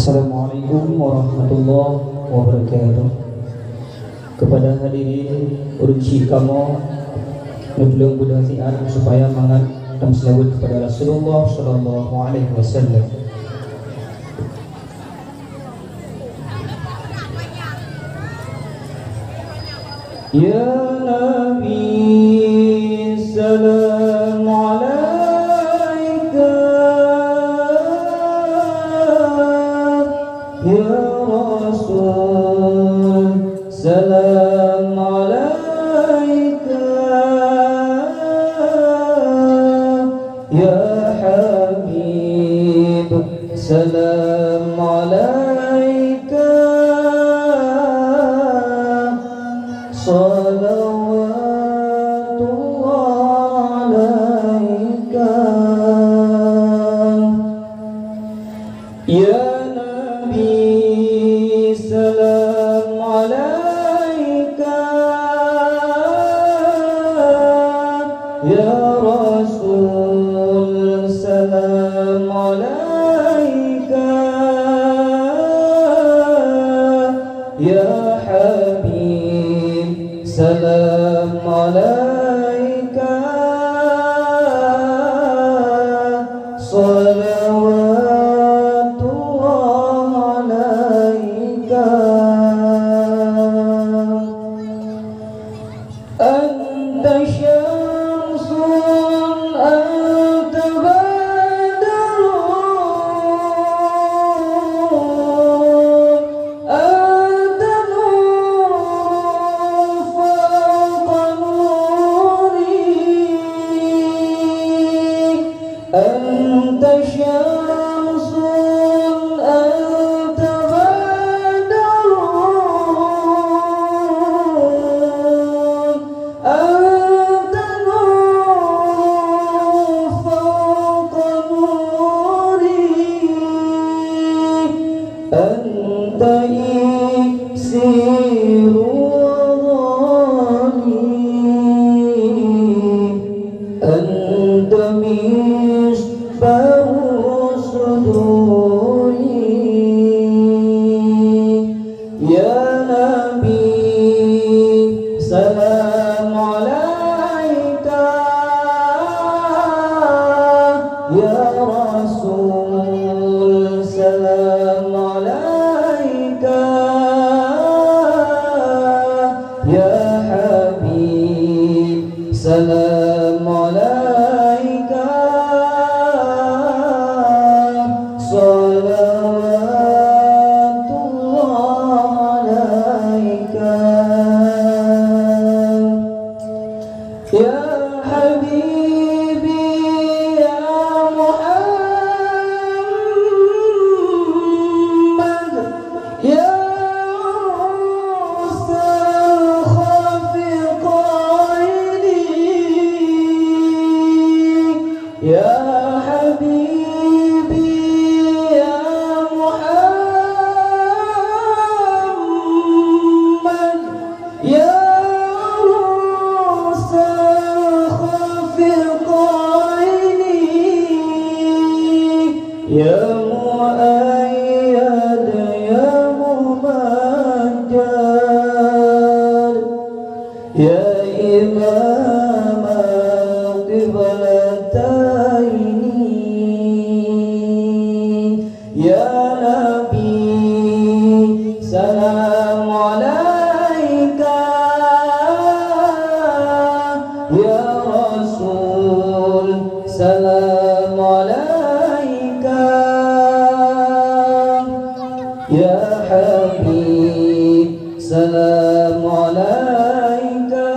Assalamualaikum warahmatullahi wabarakatuh. Kepada hadirin urunci kamu ngeblong budak siar supaya mangan dan selawat kepada Rasulullah sallallahu alaihi wasallam. Ya Nabi salam alaika, ya Rasul salam alaika, ya Habib salam alaika, salawatullah alaika, ya Nabi salam alaika, ya Rasul salam alaika, ya Habib salam alaika, salawatullah alaika. Anta syamsun anta badrun, anta nurun fawqa nuri, anta syamsun anta badrun, anta nurun fawqa nuri, anta iksiru wadhani, anta misbahu suduri, ya Nabi salam alaika, ya Rasul salam alaika, ya Habib salam alaika, salawatullah alaika, ya Habibi ya Muhammad, ya Rasul khafiqaini, ya Habibi ya Muhammad, ya Rasul khafiqaini, ya Mu'ayyad ya Mumajjad, ya Imam al-Qiblataini, ya Nabi salam alaika, ya Rasul salam alaika, ya Habib salam alaika,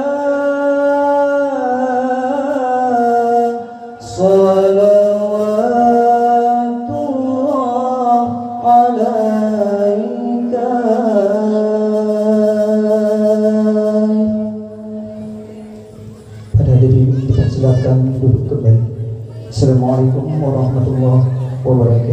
salawatullah alaika. Pada hadirin dipersilakan duduk kembali. Assalamualaikum warahmatullahi wabarakatuh.